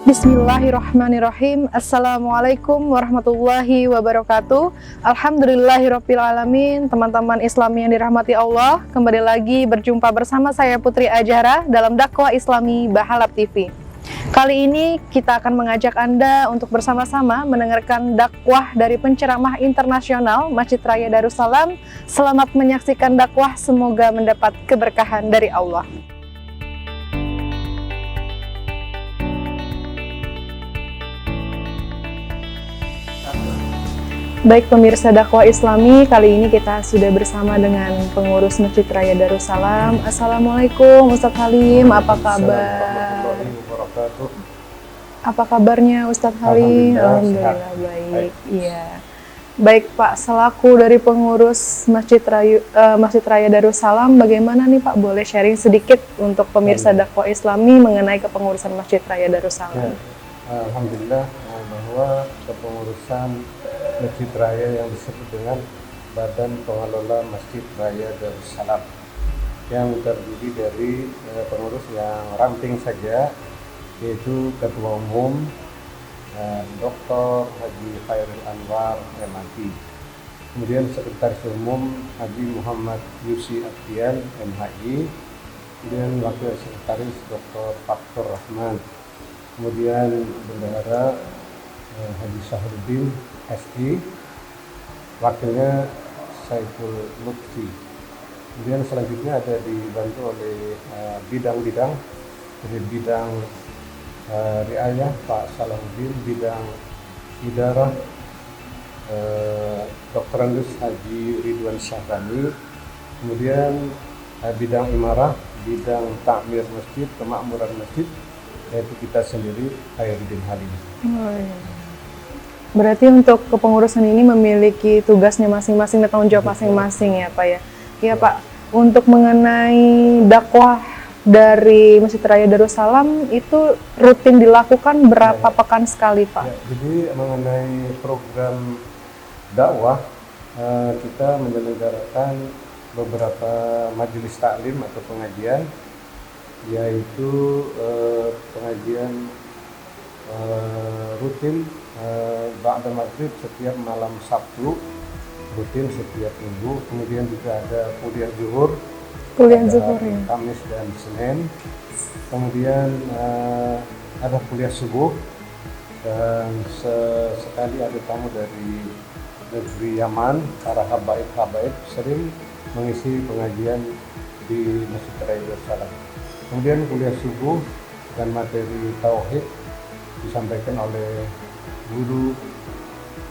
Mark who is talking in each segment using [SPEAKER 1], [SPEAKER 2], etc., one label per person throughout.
[SPEAKER 1] Bismillahirrahmanirrahim. Assalamualaikum warahmatullahi wabarakatuh. Alhamdulillahirabbil alamin. Teman-teman Islam yang dirahmati Allah, kembali lagi berjumpa bersama saya Putri Ajara dalam Dakwah Islami Bahalap TV. Kali ini kita akan mengajak Anda untuk bersama-sama mendengarkan dakwah dari penceramah internasional Masjid Raya Darussalam. Selamat menyaksikan dakwah, semoga mendapat keberkahan dari Allah. Baik pemirsa dakwah Islami, kali ini kita sudah bersama dengan pengurus Masjid Raya Darussalam. Assalamualaikum Ustadz Halim, apa kabar? Apa kabarnya Ustadz Halim? Alhamdulillah baik. Iya. Baik Pak, selaku dari pengurus Masjid Raya Darussalam, bagaimana nih Pak, boleh sharing sedikit untuk pemirsa dakwah Islami mengenai kepengurusan Masjid Raya Darussalam?
[SPEAKER 2] Ya, alhamdulillah bahwa kepengurusan Masjid Raya yang disebut dengan Badan Pengelola Masjid Raya Darussalam yang terdiri dari pengurus yang ramping saja, yaitu Ketua Umum Dr. Haji Khairul Anwar MHI, kemudian Sekretaris Umum Haji Muhammad Yusi Aktian MHI, kemudian Wakil Sekretaris Dr. Faktur Rahman, kemudian Bendahara Haji Sahruddin SI, wakilnya Saiful Lutfi. Kemudian selanjutnya ada dibantu oleh bidang-bidang, dari bidang riayah Pak Salahuddin, bidang idarah Dr. Andus Haji Ridwan Syahbani, kemudian bidang imarah, bidang takmir masjid, kemakmuran masjid, yaitu kita sendiri Khairuddin Halim.
[SPEAKER 1] Berarti untuk kepengurusan ini memiliki tugasnya masing-masing dan tanggung jawab masing-masing ya Pak ya? Iya Pak, untuk mengenai dakwah dari Masjid Raya Darussalam itu rutin dilakukan berapa pekan sekali Pak?
[SPEAKER 2] Ya, jadi mengenai program dakwah, kita menyelenggarakan beberapa majelis taklim atau pengajian, yaitu pengajian rutin ba'da maghrib setiap malam Sabtu, rutin setiap minggu. Kemudian juga ada kuliah zuhur ya, Kamis dan Senin. Kemudian ada kuliah subuh, dan sekali ada tamu dari negeri Yaman, para habaib sering mengisi pengajian di Masjid Raya Darussalam. Kemudian kuliah subuh dan materi tauhid disampaikan oleh guru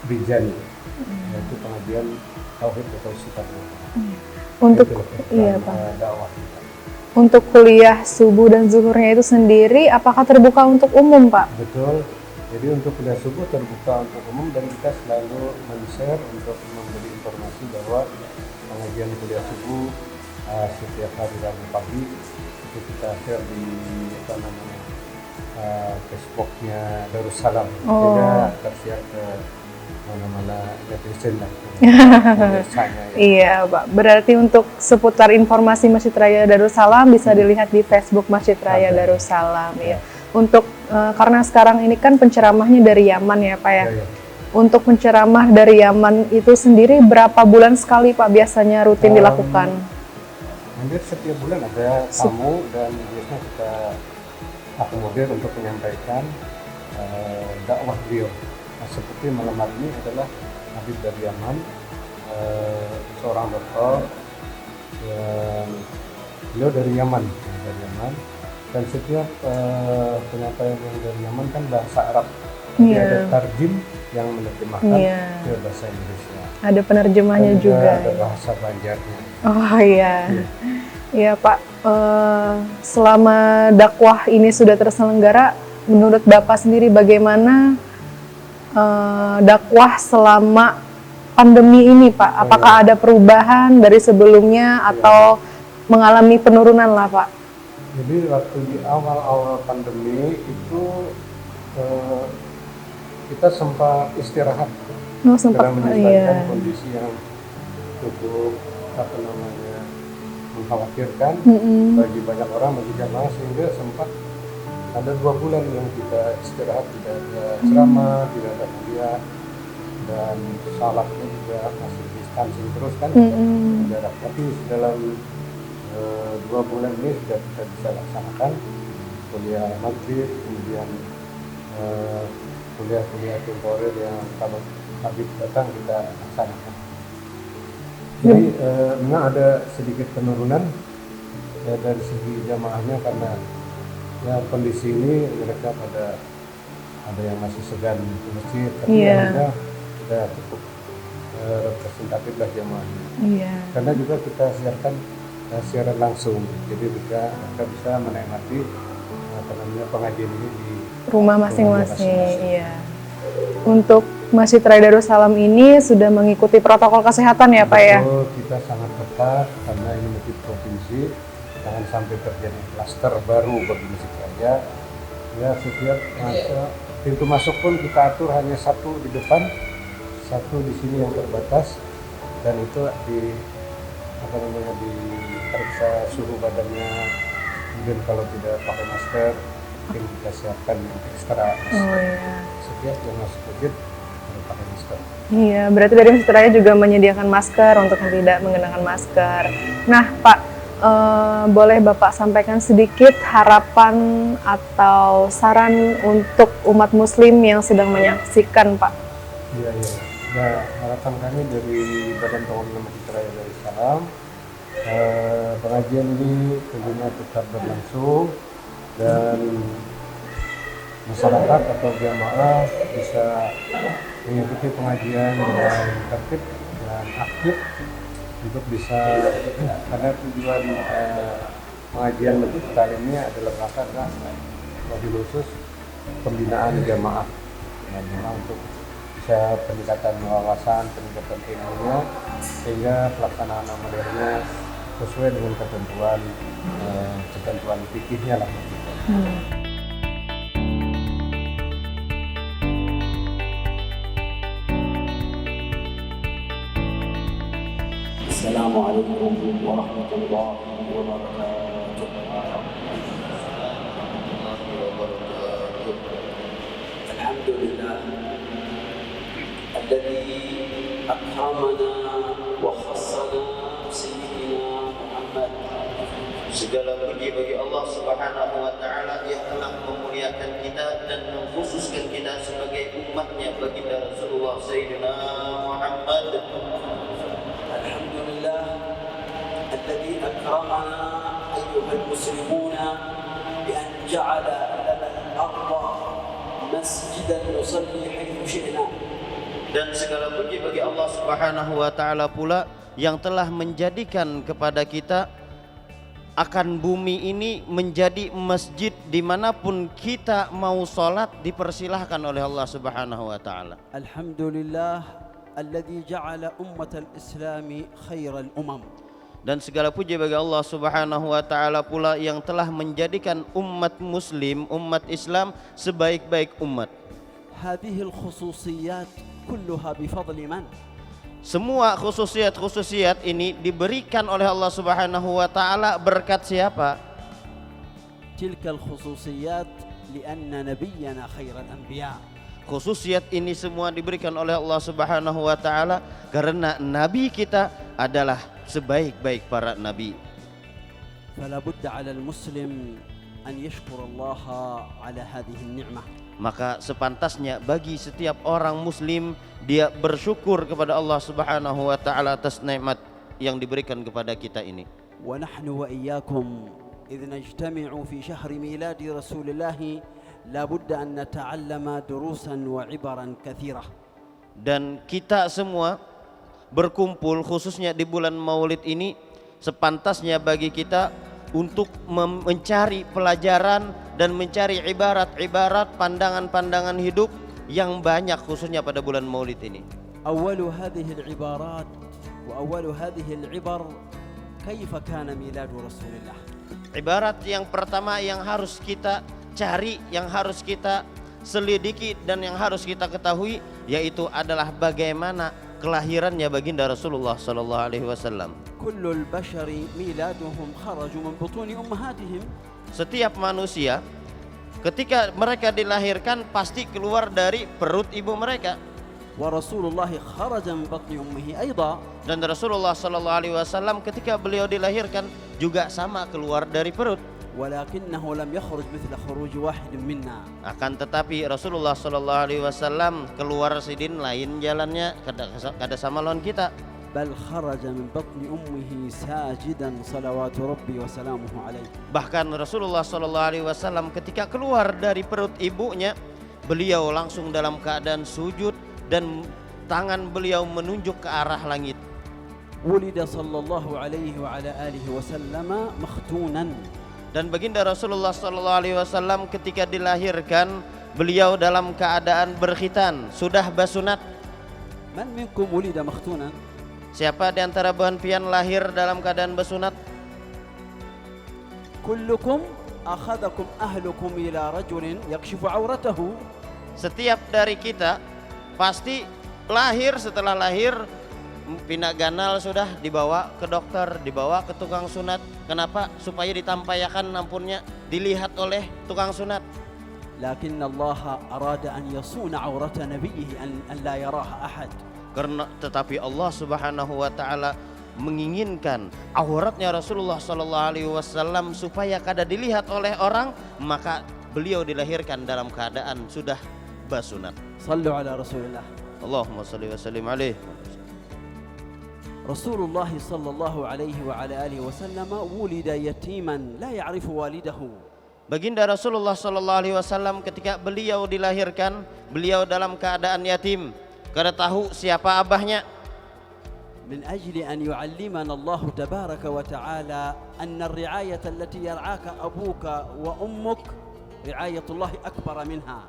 [SPEAKER 2] Rijani, yaitu pengajian tauhid atau sifat.
[SPEAKER 1] Untuk iya Pak. Untuk kuliah subuh dan zuhurnya itu sendiri, apakah terbuka untuk umum Pak?
[SPEAKER 2] Betul. Jadi untuk kuliah subuh terbuka untuk umum, dan kita selalu men-share untuk memberi informasi bahwa pengajian kuliah subuh setiap hari Rabu pagi itu kita share di Facebooknya Darussalam. Tidak tersiar ke mana-mana netizen lah.
[SPEAKER 1] Iya Pak, berarti untuk seputar informasi Masjid Raya Darussalam bisa dilihat di Facebook Masjid Raya Darussalam ya. Untuk karena sekarang ini kan penceramahnya dari Yaman ya Pak ya. Untuk penceramah dari Yaman itu sendiri berapa bulan sekali Pak biasanya rutin dilakukan?
[SPEAKER 2] Hampir setiap bulan ada tamu, dan biasanya kita akomodir untuk menyampaikan dakwah beliau. Nah, seperti malam hari ini adalah Habib dari Yaman, seorang dokter, dan beliau dari Yaman, dan setiap penyampaian yang dari Yaman kan bahasa Arab, jadi ada tarjim yang menerjemahkan ke bahasa Indonesia.
[SPEAKER 1] Ada penerjemahnya juga.
[SPEAKER 2] Ada bahasa Banjarnya.
[SPEAKER 1] Oh iya. Ya Pak, selama dakwah ini sudah terselenggara, menurut Bapak sendiri bagaimana dakwah selama pandemi ini Pak? Apakah ada perubahan dari sebelumnya atau mengalami penurunan lah Pak?
[SPEAKER 2] Jadi waktu di awal-awal pandemi itu kita sempat istirahat karena menyebabkan kondisi yang cukup mengkhawatirkan bagi banyak orang, bagi jamaah, sehingga sempat ada 2 bulan yang kita istirahat, tidak ada ceramah, tidak ada kuliah, dan salatnya juga masih distancing terus kan jarak. Tapi dalam 2 bulan ini sudah kita bisa laksanakan kuliah maghrib, kemudian kuliah-kuliah temporer yang kalau Habib datang kita laksanakan. Jadi memang ada sedikit penurunan ya dari segi jamaahnya, karena ya kondisi ini mereka ada yang masih segan ke masjid, tapi yang sudah cukup representatif lah jamaahnya. Karena juga kita siarkan siaran langsung, jadi mereka bisa menikmati pengajian ini di
[SPEAKER 1] rumah masing-masing. Iya. Untuk Masjid Raya Darussalam ini sudah mengikuti protokol kesehatan ya Pak ya?
[SPEAKER 2] Betul, kita sangat ketat karena ini masjid provinsi, jangan sampai terjadi klaster baru bagi Masjid Raya. Ya, setiap pintu masuk pun kita atur hanya 1 di depan, 1 di sini yang terbatas, dan itu diperiksa suhu badannya. Kemudian kalau tidak pakai masker, mungkin kita siapkan yang ekstra. Setiap yang masuk masjid harus pakai masker.
[SPEAKER 1] Iya, berarti dari Masjid Raya juga menyediakan masker untuk yang tidak mengenakan masker. Nah Pak, boleh Bapak sampaikan sedikit harapan atau saran untuk umat muslim yang sedang menyaksikan Pak?
[SPEAKER 2] Iya. Nah, harapan kami dari Badan Pengelola Masjid Raya Darussalam, pengajian ini tentunya tetap berlangsung dan masyarakat atau jamaah bisa mengikuti pengajian dengan tertib dan aktif untuk bisa, karena tujuan pengajian masjid kali ini adalah rangka lebih khusus pembinaan jamaah dan memang untuk bisa peningkatan wawasan, peningkatan ilmunya, sehingga pelaksanaan amalnya sesuai dengan ketentuan fikihnya lah.
[SPEAKER 3] Assalamualaikum warahmatullahi wabarakatuh. Alhamdulillah alladzi akramana wa khassana sayyidina Muhammad. Segala puji bagi Allah Subhanahu wa taala yang telah memuliakan kita dan mengkhususkan kita sebagai umatnya baginda Rasulullah Sayyidina Muhammad. Alhamdulillah alladzi akramana ayyuhal muslimuna bi an ja'ala lana al-ardha masjidan nusalli haitsu syi'na. Dan segala puji bagi Allah Subhanahu wa taala pula yang telah menjadikan kepada kita akan bumi ini menjadi masjid dimanapun kita mau sholat dipersilahkan oleh Allah Subhanahu wa taala. Alhamdulillah alladzi ja'ala ummatal islami khairal umam. Dan segala puji bagi Allah Subhanahu wa taala pula yang telah menjadikan umat muslim, umat Islam sebaik-baik umat. Hadhil khususiyat kulluha bifadli man. Semua khususiat ini diberikan oleh Allah Subhanahu wa taala berkat siapa? Tilkal khususiyat lianna nabiyyana khairal anbiya. Khususiat ini semua diberikan oleh Allah Subhanahu wa taala karena nabi kita adalah sebaik-baik para nabi. Fala budda 'alal muslim an yashkur Allah 'ala hadhihi an-ni'mah. Maka sepantasnya bagi setiap orang muslim dia bersyukur kepada Allah Subhanahu wa taala atas nikmat yang diberikan kepada kita ini. Wa nahnu wa iyyakum idh najtami'u fi syahri miladi Rasulillah la budda an nata'allama durusan wa ibaran katsirah. Dan kita semua berkumpul khususnya di bulan Maulid ini sepantasnya bagi kita untuk mencari pelajaran dan mencari ibarat-ibarat, pandangan-pandangan hidup yang banyak khususnya pada bulan Maulid ini. Awalu hadhihi al-ibarat wa awalu hadhihi al-ibar kaifa kana miladu Rasulillah. Ibarat yang pertama yang harus kita cari, yang harus kita selidiki dan yang harus kita ketahui yaitu adalah bagaimana kelahirannya baginda Rasulullah sallallahu alaihi wasallam. Kullul bashari miladuhum kharaju min butuni ummahatihim. Setiap manusia
[SPEAKER 4] ketika mereka dilahirkan pasti keluar dari perut ibu mereka.
[SPEAKER 3] ورسول الله خرج من بطن أمه أيضا.
[SPEAKER 4] Dan Rasulullah Shallallahu Alaihi Wasallam ketika beliau dilahirkan juga sama keluar dari perut.
[SPEAKER 3] ولكنه لم يخرج مثل خروج واحد منا.
[SPEAKER 4] Akan tetapi Rasulullah Shallallahu Alaihi Wasallam keluar sidin lain jalannya kada sama lawan kita.
[SPEAKER 3] بل خرج من بطن أمه ساجدا صلوات ربي وسلامه عليه.
[SPEAKER 4] Bahkan Rasulullah Shallallahu Alaihi Wasallam ketika keluar dari perut ibunya, beliau langsung dalam keadaan sujud dan tangan beliau menunjuk ke arah langit.
[SPEAKER 3] ولد صلى الله عليه وعلى آله وسلم مختونا.
[SPEAKER 4] Dan baginda Rasulullah Shallallahu Alaihi Wasallam ketika dilahirkan, beliau dalam keadaan berkhitan, sudah basunat.
[SPEAKER 3] من منكم ولد مختونا؟
[SPEAKER 4] Siapa di antara bahan pian lahir dalam keadaan basunat?
[SPEAKER 3] كلكم أخذكم أهلكم إلى رجل يكشف عورته.
[SPEAKER 4] Setiap dari kita pasti lahir, setelah lahir pina ganal sudah dibawa ke dokter, dibawa ke tukang sunat. Kenapa? Supaya ditampayakan ampunnya, dilihat oleh tukang sunat.
[SPEAKER 3] لكن الله أراد أن يصون عورة نبيه أن لا يراها أحد.
[SPEAKER 4] Karena tetapi Allah Subhanahu wa taala menginginkan auratnya Rasulullah Sallallahu Alaihi Wasallam supaya kada dilihat oleh orang, maka beliau dilahirkan dalam keadaan sudah basunat.
[SPEAKER 3] صلوا على رسول الله.
[SPEAKER 4] Allahumma shalli wa sallim alaihi.
[SPEAKER 3] رسول الله صلى الله عليه وعلى آله وسلم ولد يتيما لا يعرف والده.
[SPEAKER 4] Baginda Rasulullah Sallallahu Alaihi Wasallam ketika beliau dilahirkan, beliau dalam keadaan yatim, kada tahu siapa abahnya.
[SPEAKER 3] من أجل أن يعلمنا الله تبارك وتعالى أن الرعاية التي يرعاك أبوك وأمك رعاية الله أكبر منها.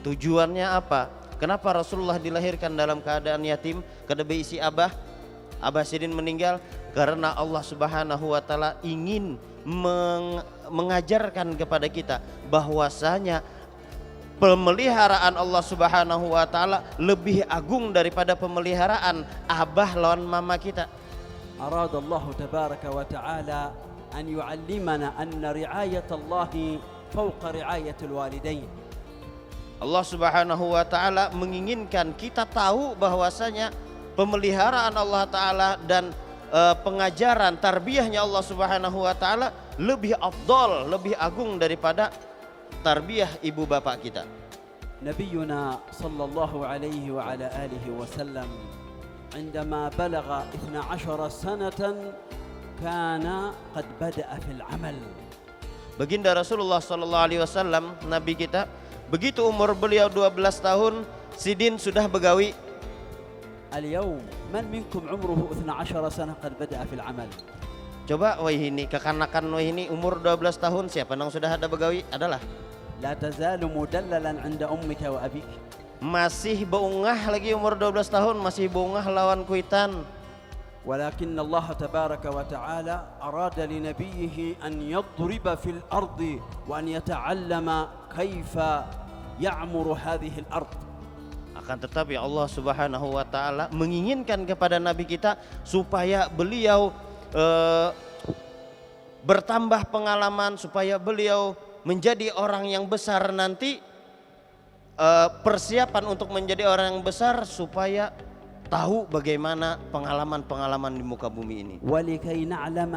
[SPEAKER 4] Tujuannya apa? Kenapa Rasulullah dilahirkan dalam keadaan yatim, kada beisi abah? Abah sidin meninggal karena Allah Subhanahu wa taala ingin mengajarkan kepada kita bahwasanya pemeliharaan Allah Subhanahu wa taala lebih agung daripada pemeliharaan abah lawan mama kita.
[SPEAKER 3] أراد الله تبارك وتعالى أن يعلمنا أن رعاية الله فوق رعاية الوالدين.
[SPEAKER 4] Allah Subhanahu wa taala menginginkan kita tahu bahwasanya pemeliharaan Allah taala dan pengajaran tarbiyahnya Allah Subhanahu wa taala lebih afdal, lebih agung daripada tarbiyah ibu bapak kita.
[SPEAKER 3] نبينا صلى الله عليه وعلى آله وسلم عندما بلغ 12 سنة كان قد بدأ في العمل.
[SPEAKER 4] Baginda Rasulullah Sallallahu Alaihi Wasallam, Nabi kita, begitu umur beliau 12 tahun, sidin sudah begawi.
[SPEAKER 3] اليوم من منكم عمره 12 سنة قد بدأ في العمل؟
[SPEAKER 4] Coba wahini kekanakan wahini umur 12 tahun siapa nang sudah ada begawi? Adalah
[SPEAKER 3] لا تزال مدللا عند أمك وأبيك.
[SPEAKER 4] masih beungah lagi umur 12 tahun, masih beungah lawan kuitan.
[SPEAKER 3] ولكن الله تبارك وتعالى أراد لنبيه أن يضرب في الأرض وأن يتعلم كيف يعمر هذه الأرض.
[SPEAKER 4] Akan tetapi Allah Subhanahu wa taala menginginkan kepada nabi kita supaya beliau bertambah pengalaman, supaya beliau menjadi orang yang besar nanti, persiapan untuk menjadi orang yang besar supaya tahu bagaimana pengalaman-pengalaman di muka bumi ini.
[SPEAKER 3] ولكي نعلم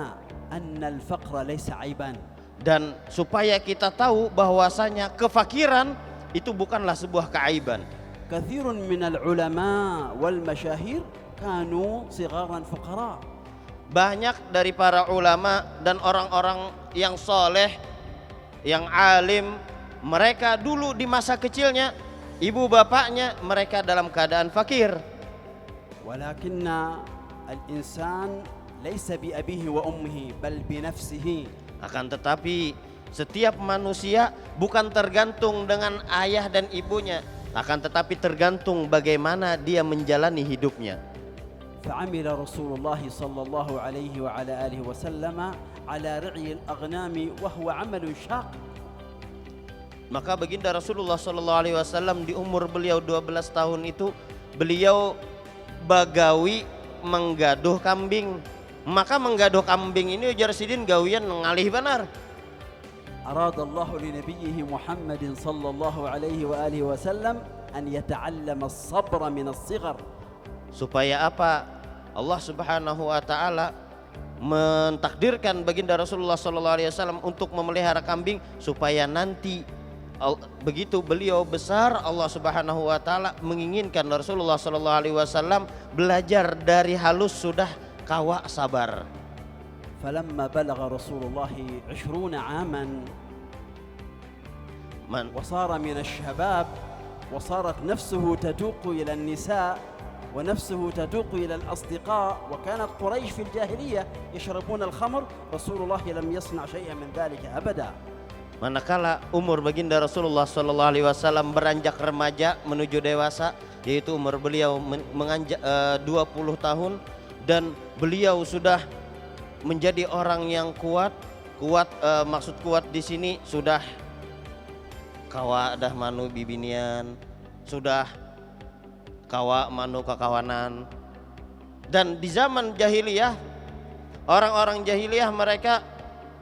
[SPEAKER 3] أن الفقر ليس عيبا.
[SPEAKER 4] Dan supaya kita tahu bahwasanya kefakiran itu bukanlah sebuah keaiban.
[SPEAKER 3] كثير من العلماء والمشاهير كانوا صغارا فقراء.
[SPEAKER 4] Banyak dari para ulama dan orang-orang yang soleh, yang alim, mereka dulu di masa kecilnya, ibu bapaknya mereka dalam keadaan fakir.
[SPEAKER 3] ولكن الإنسان ليس بأبيه وأمه بل بنفسه.
[SPEAKER 4] Akan tetapi setiap manusia bukan tergantung dengan ayah dan ibunya, akan tetapi tergantung bagaimana dia menjalani hidupnya.
[SPEAKER 3] فعمل رسول الله صلى الله عليه وعلى آله وسلم على رعي الأغنام وهو عمل شاق.
[SPEAKER 4] Maka baginda Rasulullah Sallallahu Alaihi Wasallam di umur beliau 12 tahun itu beliau bagawi menggaduh kambing. Maka menggaduh kambing ini ujar sidin gawian ngalih benar.
[SPEAKER 3] أراد الله لنبيه محمد صلى الله عليه وآله وسلم أن يتعلم الصبر من الصغر.
[SPEAKER 4] Supaya apa? Allah Subhanahu wa taala mentakdirkan baginda Rasulullah sallallahu alaihi wasallam untuk memelihara kambing supaya nanti begitu beliau besar Allah Subhanahu wa taala menginginkan Rasulullah sallallahu alaihi wasallam belajar dari halus sudah kawa sabar.
[SPEAKER 3] فلما بلغ رسول الله 20 عاما وصار من الشباب وصارت نفسه تتوق إلى النساء ونفسه تتوق إلى الأصدقاء وكانت قريش في الجاهلية يشربون الخمر رسول الله لم يصنع شيئا من ذلك أبدا.
[SPEAKER 4] Manakala umur baginda Rasulullah sallallahu alaihi wasallam beranjak remaja menuju dewasa, yaitu umur beliau menganjak 20 tahun dan beliau sudah menjadi orang yang kuat. Maksud kuat di sini sudah kawa dah manu bibinian, sudah kawa manu kakawanan. Dan di zaman jahiliyah, orang-orang jahiliyah mereka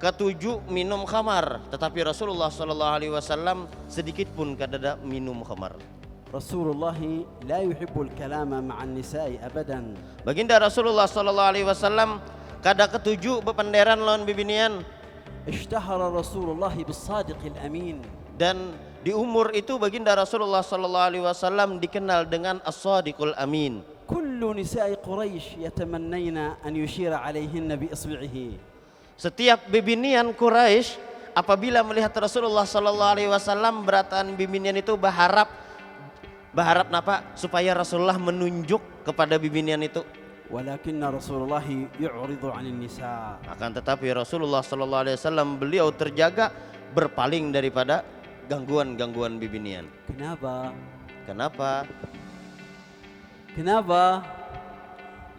[SPEAKER 4] ketujuh minum khamar, tetapi Rasulullah sallallahu alaihi wasallam sedikit pun kadada minum khamar.
[SPEAKER 3] Rasulullah la yuhibbul kalama ma'an nisa'i abadan.
[SPEAKER 4] Baginda Rasulullah sallallahu alaihi wasallam kada ketujuh bependeran lawan bibinian.
[SPEAKER 3] Ishtahara Rasulullah bis-sadiqil amin.
[SPEAKER 4] Dan di umur itu baginda Rasulullah sallallahu alaihi wasallam dikenal dengan as-sadiqul amin.
[SPEAKER 3] Kullu nisa'i Quraisy yatamannayna an yushira alaihinna bi isbi'ihi.
[SPEAKER 4] Setiap bibinian Quraisy apabila melihat Rasulullah sallallahu alaihi wasallam berataan bibinian itu berharap napa supaya Rasulullah menunjuk kepada bibinian itu.
[SPEAKER 3] Walakin Rasulullah yu'ridu 'anil nisa.
[SPEAKER 4] Akan tetapi Rasulullah sallallahu alaihi wasallam beliau terjaga berpaling daripada gangguan-gangguan bibinian. Kenapa?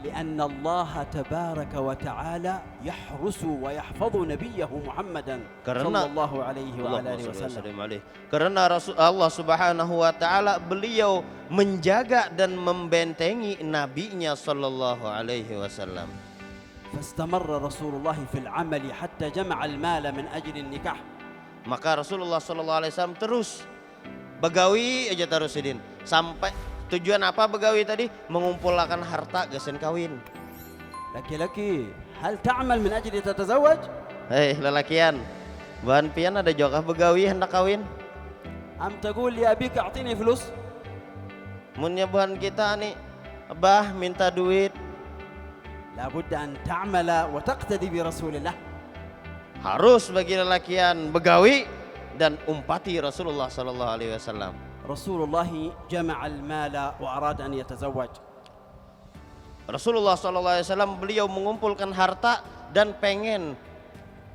[SPEAKER 3] لأن الله تبارك وتعالى يحرس ويحفظ نبيه محمدا صلى الله عليه وآله وسلم.
[SPEAKER 4] Karena Allah Subhanahu wa taala beliau menjaga dan membentengi nabinya sallallahu alaihi wasallam.
[SPEAKER 3] فاستمر رسول الله في العمل حتى جمع المال من أجل النكاح.
[SPEAKER 4] Maka Rasulullah sallallahu alaihi wasallam terus begawi aja terusin sampai tujuan apa begawi tadi? Mengumpulkan harta gesen kawin.
[SPEAKER 3] Laki-laki, hal ta'mal min ajli tatazawwaj?
[SPEAKER 4] Hei lelakian, bahan pian ada jokah begawi hendak kawin?
[SPEAKER 3] Am taqul li abika a'tini fulus?
[SPEAKER 4] Munnya bahan kita nih, abah minta duit.
[SPEAKER 3] La budda an ta'mala wa taqtadi bi Rasulillah.
[SPEAKER 4] Harus bagi lelakian begawi dan umpati Rasulullah sallallahu alaihi wasallam.
[SPEAKER 3] Rasulullah jama'a al-mala wa arada an yatazawwaj.
[SPEAKER 4] Rasulullah sallallahu alaihi wasallam beliau mengumpulkan harta dan pengen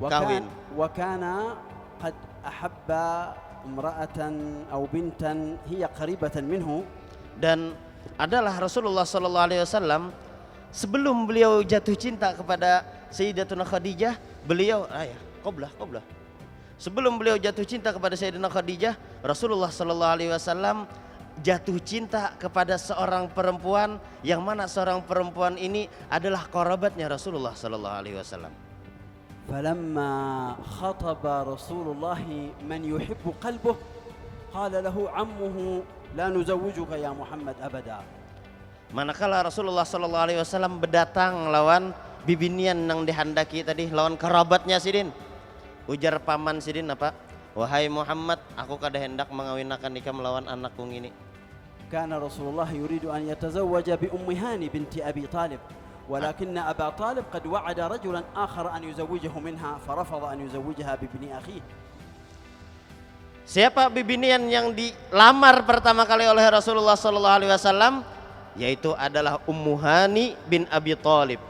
[SPEAKER 4] kawin.
[SPEAKER 3] Wa kana qad ahabba imra'atan aw bintan hiya qaribatan minhu. Dan
[SPEAKER 4] adalah Rasulullah sallallahu alaihi wasallam sebelum beliau jatuh cinta kepada Sayyidatuna Khadijah, beliau qoblah. Sebelum beliau jatuh cinta kepada Sayyidatina Khadijah, Rasulullah sallallahu alaihi wasallam jatuh cinta kepada seorang perempuan yang mana seorang perempuan ini adalah kerabatnya Rasulullah sallallahu alaihi wasallam.
[SPEAKER 3] Falamma khataba Rasulullah man yuhibbu qalbuh qala lahu ammuhu la nuzawwijuka ya Muhammad abada.
[SPEAKER 4] Manakala Rasulullah sallallahu alaihi wasallam berdatang lawan bibinian yang dihandaki tadi lawan kerabatnya sidin. Ujar paman sidin apa? Wahai Muhammad, aku kada hendak mengawinkan nikah melawan anakku ini.
[SPEAKER 3] Kana Rasulullah yuridu an yatazawwaja bi Ummi Hani binti Abi Talib, walakin Aba Talib qad wa'ada rajulan akhar an yuzawwijahu minha, farafada an yuzawwijaha bi ibni akhihi.
[SPEAKER 4] Siapa bibinian yang dilamar pertama kali oleh Rasulullah sallallahu alaihi wasallam? Yaitu adalah Ummu Hani bin Abi Talib.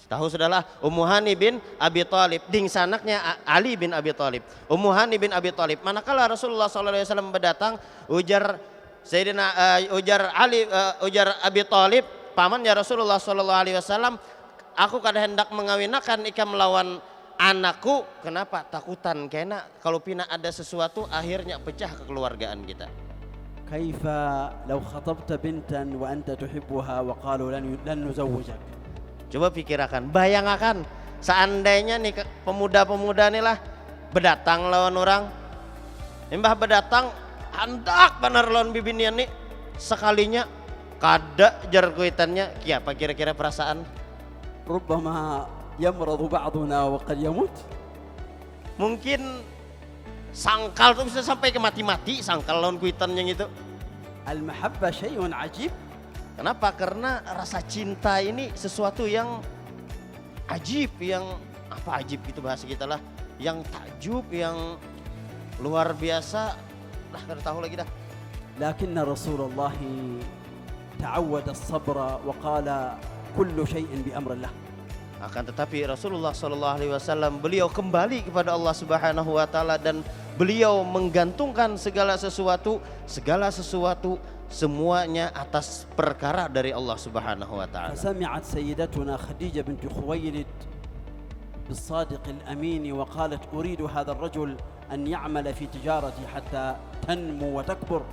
[SPEAKER 4] Tahu sudahlah Ummu Hani bin Abi Talib, dings anaknya Ali bin Abi Talib. Ummu Hani bin Abi Talib. Manakala Rasulullah sallallahu alaihi wasallam berdatang, ujar Abi Talib, pamannya Rasulullah sallallahu alaihi wasallam, aku kada hendak mengawinkan ikam melawan anakku. Kenapa? Takutan karena kalau pina ada sesuatu akhirnya pecah kekeluargaan kita.
[SPEAKER 3] Kaifa law khatabta bintan wa anta tuhibbuha wa qalu lan nuzawwijak.
[SPEAKER 4] Coba pikirkan, bayangkan seandainya nih pemuda-pemuda nih lah berdatang lawan orang, mbah berdatang hendak benar lawan bibinian nih, sekalinya kada jar kuitannya, apa kira-kira perasaan?
[SPEAKER 3] ربما يمرض بعضنا وقد يموت.
[SPEAKER 4] Mungkin sangkal tuh bisa sampai ke mati-mati sangkal lawan kuitan yang itu.
[SPEAKER 3] المحبة شيء عجيب.
[SPEAKER 4] Kenapa? Karena rasa cinta ini sesuatu yang ajib, yang apa ajib gitu bahasa kita lah, yang takjub, yang luar biasa lah, kada tahu lagi dah.
[SPEAKER 3] لكن رسول الله تعود الصبر وقال كل شيء بأمر الله.
[SPEAKER 4] Akan tetapi Rasulullah SAW beliau kembali kepada Allah Subhanahu wa taala dan beliau menggantungkan segala sesuatu semuanya atas perkara dari Allah Subhanahu wa taala.
[SPEAKER 3] فسمعت سيدتنا خديجة بنت خويلد بالصادق الأمين وقالت أريد هذا الرجل أن يعمل في تجارتي حتى تنمو وتكبر.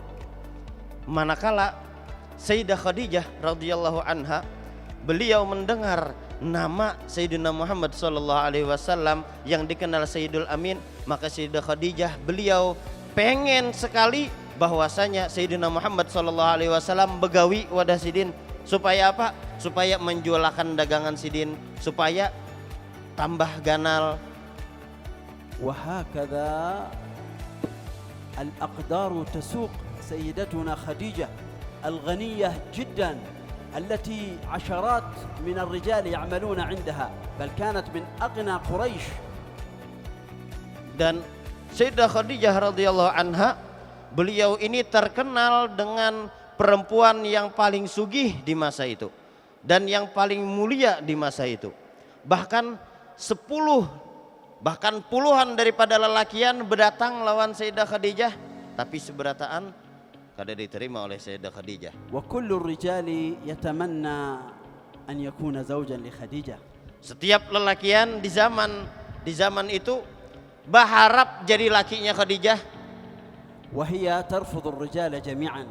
[SPEAKER 4] Manakala Sayyidah Khadijah radhiyallahu anha beliau mendengar nama Sayyidina Muhammad sallallahu alaihi wasallam yang dikenal Sayyidul Amin, maka Sayyidah Khadijah beliau pengen sekali bahwasanya Sayyidina Muhammad sallallahu alaihi wasallam begawi wadah sidin, supaya apa? Supaya menjualkan dagangan sidin, supaya tambah ganal.
[SPEAKER 3] وهكذا الأقدار تسوق سيدتنا خديجة الغنية جدا التي عشرات من الرجال يعملون عندها بل كانت من أغنى قريش.
[SPEAKER 4] Dan Sayyidah Khadijah radhiyallahu anha beliau ini terkenal dengan perempuan yang paling sugih di masa itu dan yang paling mulia di masa itu. Bahkan puluhan daripada lelakian berdatang lawan Sayyidah Khadijah, tapi seberataan kada diterima oleh Sayyidah Khadijah.
[SPEAKER 3] وكل الرجال يتمنى أن يكون زوجا لخديجة.
[SPEAKER 4] Setiap lelakian di zaman itu berharap jadi lakinya Khadijah.
[SPEAKER 3] وهي ترفض الرجال جميعا.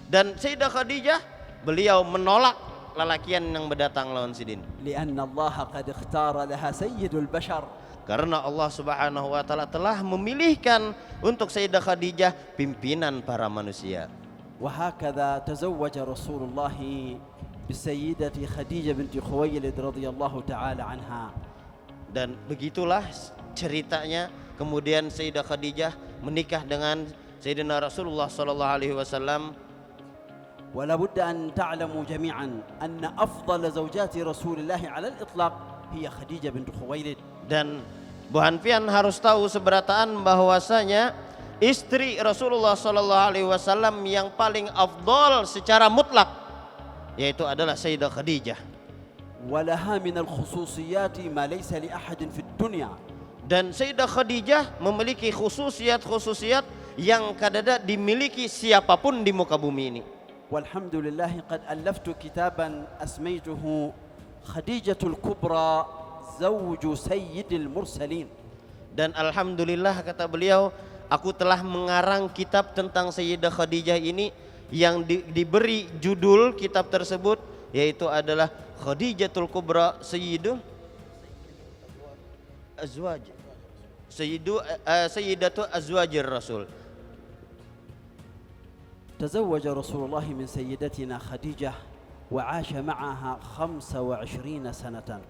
[SPEAKER 4] Dan Sayyidah Khadijah beliau menolak lelakian yang berdatang lawan sidin.
[SPEAKER 3] لأن الله قد اختار لها سيد البشر.
[SPEAKER 4] Karena Allah Subhanahu wa taala telah memilihkan untuk Sayyidah Khadijah pimpinan para manusia.
[SPEAKER 3] وهكذا تزوج رسول الله بسيدة خديجة بنت خويلد رضي الله تعالى عنها.
[SPEAKER 4] Dan begitulah ceritanya, kemudian Sayyidah Khadijah menikah dengan Sayyidina Rasulullah sallallahu alaihi wasallam.
[SPEAKER 3] ولا بد أن تعلموا جميعا أن أفضل زوجات رسول الله على الإطلاق هي خديجة بنت خويلد.
[SPEAKER 4] Dan Bu Hanfian harus tahu seberataan bahwasanya istri Rasulullah sallallahu alaihi wasallam yang paling afdol secara mutlak yaitu adalah Sayyidah Khadijah.
[SPEAKER 3] ولها من الخصوصيات ما ليس لأحد في الدنيا.
[SPEAKER 4] Dan Sayyidah Khadijah memiliki khususiat yang kadada dimiliki siapapun di muka bumi ini.
[SPEAKER 3] والحمد لله قد ألفت كتابا أسميته خديجة الكبرى زوج سيد المرسلين.
[SPEAKER 4] Dan alhamdulillah kata beliau, aku telah mengarang kitab tentang Sayyidah Khadijah ini yang diberi judul kitab tersebut yaitu adalah Khadijatul Kubra Sayyidatu Azwajir Rasul.
[SPEAKER 3] تزوج رسول الله من سيدتنا خديجة وعاش معها 25 سنة.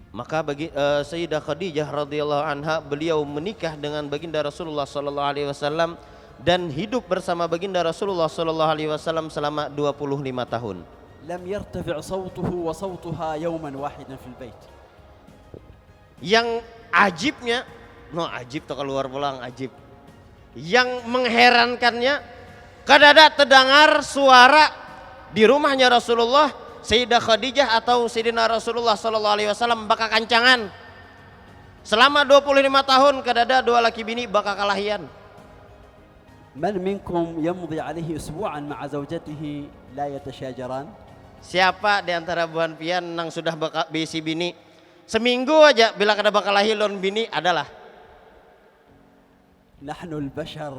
[SPEAKER 4] Maka bagi Sayyidah Khadijah radhiyallahu anha beliau menikah dengan baginda Rasulullah sallallahu alaihi wasallam dan hidup bersama baginda Rasulullah sallallahu alaihi wasallam selama 25 tahun.
[SPEAKER 3] لم يرتفع صوته وصوتها يوما واحدا في البيت.
[SPEAKER 4] Yang ajibnya, ajib tuh keluar pulang ajib. Yang mengherankannya, kadada terdengar suara di rumahnya Rasulullah, Sayyidah Khadijah atau Sayyidina Rasulullah sallallahu alaihi wasallam baka kancangan. Selama 25 tahun kadada dua laki bini baka kalahian.
[SPEAKER 3] من منكم يمضي عليه أسبوعا مع زوجته لا يتشاجران؟
[SPEAKER 4] Siapa di antara Bu Hanfian yang sudah bisi bini seminggu aja bila kada bakal lahir lon bini adalah
[SPEAKER 3] نحن البشر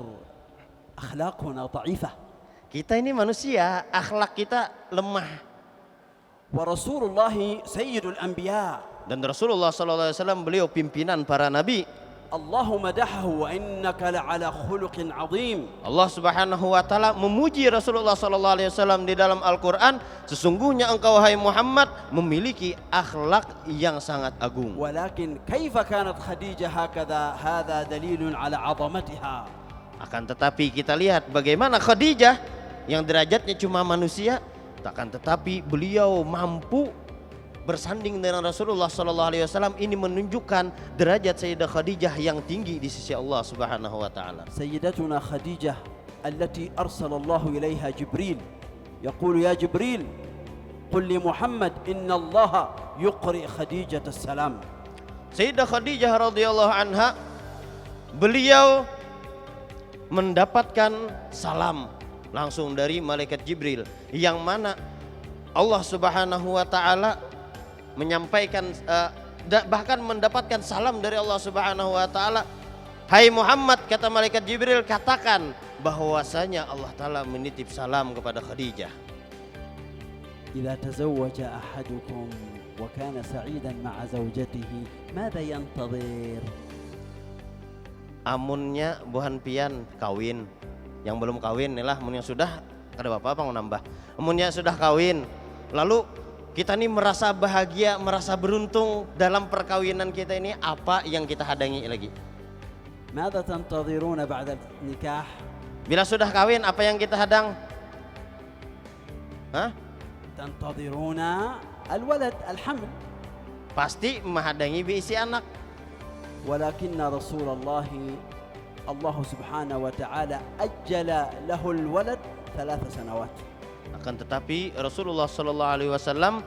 [SPEAKER 3] أخلاقنا ضعيفة.
[SPEAKER 4] kita ini manusia, akhlak kita lemah.
[SPEAKER 3] ورسول الله سيد الأنبياء.
[SPEAKER 4] Dan Rasulullah SAW beliau pimpinan para nabi.
[SPEAKER 3] الله مدحه وإنك لعلى خلق عظيم.
[SPEAKER 4] Allah Subhanahu wa taala memuji Rasulullah SAW di dalam Al-Qur'an, sesungguhnya engkau wahai Muhammad memiliki akhlak yang sangat agung.
[SPEAKER 3] ولكن كيف كانت خديجة هكذا؟ هذا دليل على عظمتها.
[SPEAKER 4] Akan tetapi kita lihat bagaimana Khadijah yang derajatnya cuma manusia, akan tetapi beliau mampu bersanding dengan Rasulullah SAW. Ini menunjukkan derajat Sayyidah Khadijah yang tinggi di sisi Allah Subhanahu wa taala.
[SPEAKER 3] سيدتنا خديجة التي أرسل الله إليها جبريل يقول يا جبريل قل لمحمد إن الله يقرئ خديجة السلام.
[SPEAKER 4] Sayyidah Khadijah radhiyallahu anha, beliau mendapatkan salam langsung dari malaikat Jibril, yang mana Allah Subhanahu wa taala menyampaikan bahkan mendapatkan salam dari Allah Subhanahu wa taala. Hai Muhammad, kata malaikat Jibril, katakan bahwasanya Allah taala menitip salam kepada Khadijah.
[SPEAKER 3] إذا تزوج أحدكم وكان سعيدا مع زوجته ماذا ينتظر؟
[SPEAKER 4] Amunnya buhan pian kawin, yang belum kawin inilah, amun yang sudah ada bapak apa mau nambah. Amunnya sudah kawin, lalu kita nih merasa bahagia, merasa beruntung dalam perkawinan kita ini, apa yang kita hadangi lagi?
[SPEAKER 3] ماذا تنتظرون بعد النكاح؟
[SPEAKER 4] Bila sudah kawin, apa yang kita hadang? Hah?
[SPEAKER 3] تنتظرون الولد الحمل.
[SPEAKER 4] Pasti menghadangi biisi anak.
[SPEAKER 3] ولكن رسول الله الله سبحانه وتعالى أجل له الولد 3 سنوات.
[SPEAKER 4] Akan tetapi Rasulullah Sallallahu Alaihi Wasallam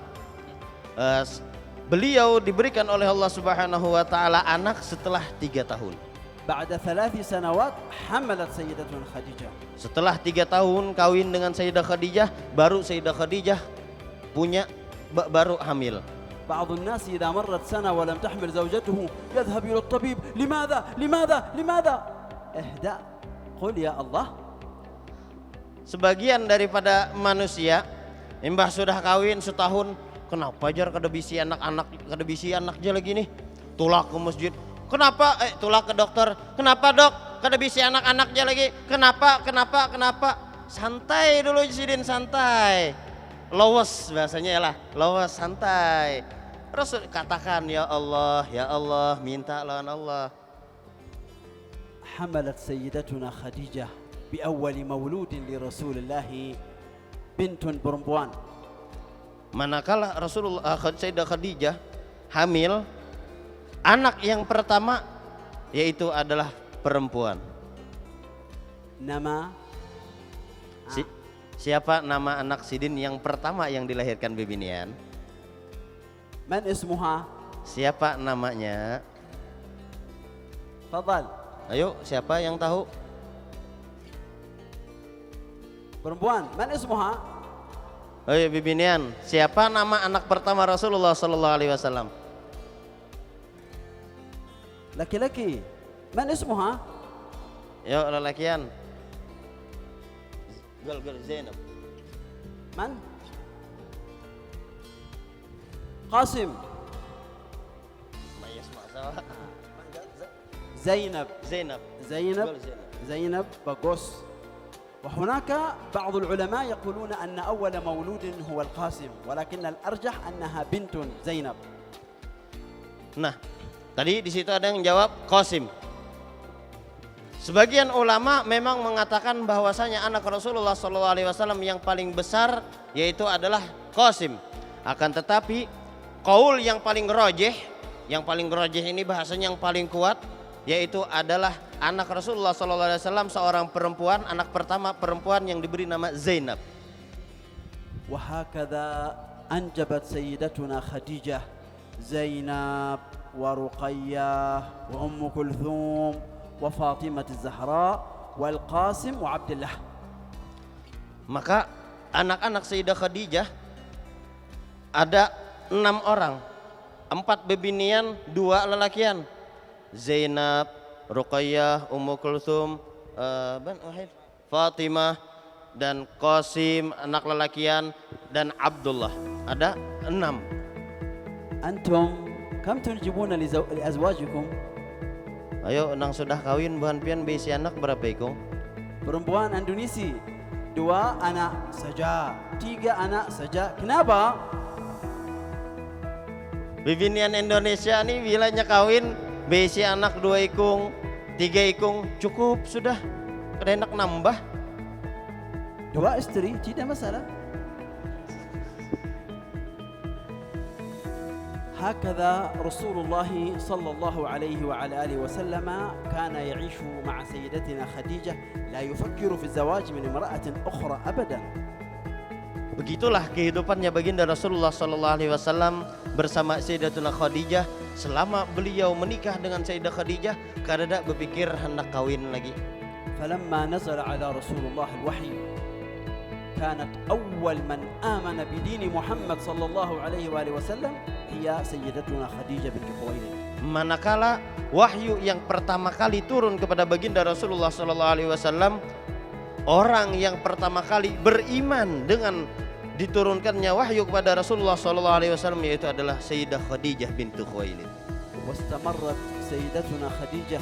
[SPEAKER 4] beliau diberikan oleh Allah Subhanahu Wa Taala anak setelah 3 tahun.
[SPEAKER 3] بعد 3 سنوات حملت سيدتنا خديجة.
[SPEAKER 4] Setelah 3 tahun kawin dengan Sayyidah Khadijah, baru Sayyidah Khadijah punya baru hamil.
[SPEAKER 3] بعض الناس إذا مرت سنة ولم تحمل زوجته يذهب إلى الطبيب. لماذا؟ لماذا؟ لماذا؟ اهدأ قل يا الله.
[SPEAKER 4] Sebagian daripada manusia, imbah sudah kawin setahun, kenapa jar kada bisi anak aja lagi nih, tulak ke masjid. Kenapa? Tulak ke dokter. Kenapa dok? Kada bisi anak aja lagi. Kenapa? Santai dulu Sidin, santai. Lowes bahasanya ya lah, lowes, santai. Rasul katakan ya Allah, minta lawan Allah.
[SPEAKER 3] حملت سيدتنا خديجة بأول مولود لرسول الله بنت perempuan.
[SPEAKER 4] Manakala Rasulullah Sayyidah Khadijah hamil, anak yang pertama yaitu adalah perempuan.
[SPEAKER 3] Nama
[SPEAKER 4] Siapa nama anak Sidin yang pertama yang dilahirkan Bibinian?
[SPEAKER 3] من اسمها؟
[SPEAKER 4] Siapa namanya?
[SPEAKER 3] تفضل.
[SPEAKER 4] Ayo, siapa yang tahu?
[SPEAKER 3] perempuan. من اسمها؟
[SPEAKER 4] Ayo Bibinian, siapa nama anak pertama Rasulullah Sallallahu Alaihi Wasallam?
[SPEAKER 3] laki-laki. من اسمها؟
[SPEAKER 4] Yo lelakian. Gal Zainab.
[SPEAKER 3] من؟ قاسم. زينب. زينب بقوس. وهناك بعض العلماء يقولون أن أول مولود هو القاسم، ولكن الأرجح أنها بنت زينب.
[SPEAKER 4] Nah, tadi di situ ada yang jawab Qasim. Sebagian ulama memang mengatakan bahwasanya anak Rasulullah SAW yang paling besar yaitu adalah Qasim. Akan tetapi qaul yang paling rajih ini bahasanya yang paling kuat, yaitu adalah anak Rasulullah SAW seorang perempuan, anak pertama perempuan yang diberi nama Zainab.
[SPEAKER 3] وهكذا أنجبت سيدتنا خديجة زينب ورقية وأم كلثوم وفاطمة الزهراء والقاسم وعبد الله.
[SPEAKER 4] Maka anak-anak Sayyidah Khadijah ada 6 orang, 4 bebinian, 2 lelakian. Zainab, Ruqayyah, Ummu Kulthum, Fatimah, dan Qasim anak lelakian dan Abdullah. Ada 6.
[SPEAKER 3] أنتم كم تنجبون لأزواجكم؟
[SPEAKER 4] Ayo nang sudah kawin bahan pian besi anak berapa ikung?
[SPEAKER 3] Perempuan Indonesia 2 anak saja, 3 anak saja. Kenapa?
[SPEAKER 4] Bibinian Indonesia nih bilanya kawin besi anak 2 ikung, 3 ikung cukup sudah. Kada enak nambah.
[SPEAKER 3] 2 istri tidak masalah. هكذا رسول الله صلى الله عليه وعلى آله وسلم كان يعيش مع سيدتنا خديجة لا يفكر في الزواج من امرأة أخرى أبدا.
[SPEAKER 4] Begitulah kehidupannya baginda Rasulullah sallallahu alaihi wasallam bersama Sayyidatuna Khadijah selama beliau menikah dengan Sayyidah Khadijah kada berpikir hendak kawin lagi.
[SPEAKER 3] فلما نزل على رسول الله الوحي كانت أول من آمن بدين محمد صلى الله عليه وآله وسلم هي سيدتنا خديجة بنت خويلد.
[SPEAKER 4] Manakala wahyu yang pertama kali turun kepada baginda Rasulullah sallallahu alaihi wasallam, orang yang pertama kali beriman dengan diturunkannya wahyu kepada Rasulullah sallallahu alaihi wasallam yaitu adalah Sayyidah Khadijah bintu Khuwailid.
[SPEAKER 3] واستمرت سيدتنا خديجة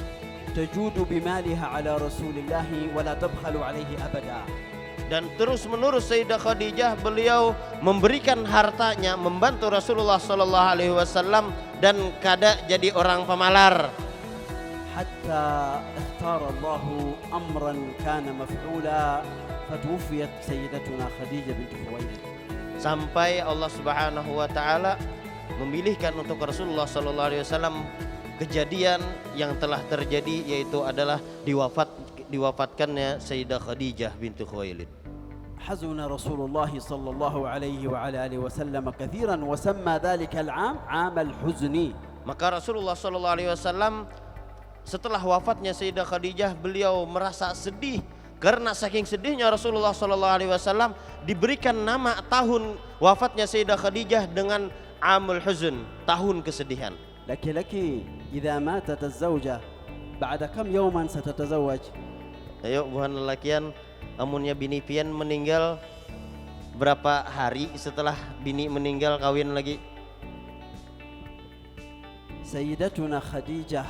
[SPEAKER 3] تجود بمالها على رسول الله ولا تبخل عليه أبدا.
[SPEAKER 4] Dan terus menerus Sayyidah Khadijah beliau memberikan hartanya membantu Rasulullah sallallahu alaihi wasallam dan kada jadi orang pemalar.
[SPEAKER 3] حتى اختار الله أمرا كان مفعولا فتوفيت سيدتنا خديجة بنت خويلد.
[SPEAKER 4] Sampai Allah Subhanahu wa taala memilihkan untuk Rasulullah sallallahu alaihi wasallam kejadian yang telah terjadi yaitu adalah diwafatkannya Sayyidah Khadijah bintu Khuwailid.
[SPEAKER 3] حزن رسول الله صلى الله عليه وعلى آله وسلم كثيرا وسمى ذلك العام عام الحزن.
[SPEAKER 4] Maka Rasulullah sallallahu alaihi wasallam setelah wafatnya Sayyidah Khadijah beliau merasa sedih karena saking sedihnya Rasulullah sallallahu alaihi wasallam diberikan nama tahun wafatnya Sayyidah Khadijah dengan Amul Huzn, tahun kesedihan.
[SPEAKER 3] لك إذا ماتت الزوجة بعد كم يوما ستتزوج؟
[SPEAKER 4] Ayo buhan lelakian amunnya bini pian meninggal berapa hari setelah bini meninggal kawin lagi?
[SPEAKER 3] سيدتنا خديجة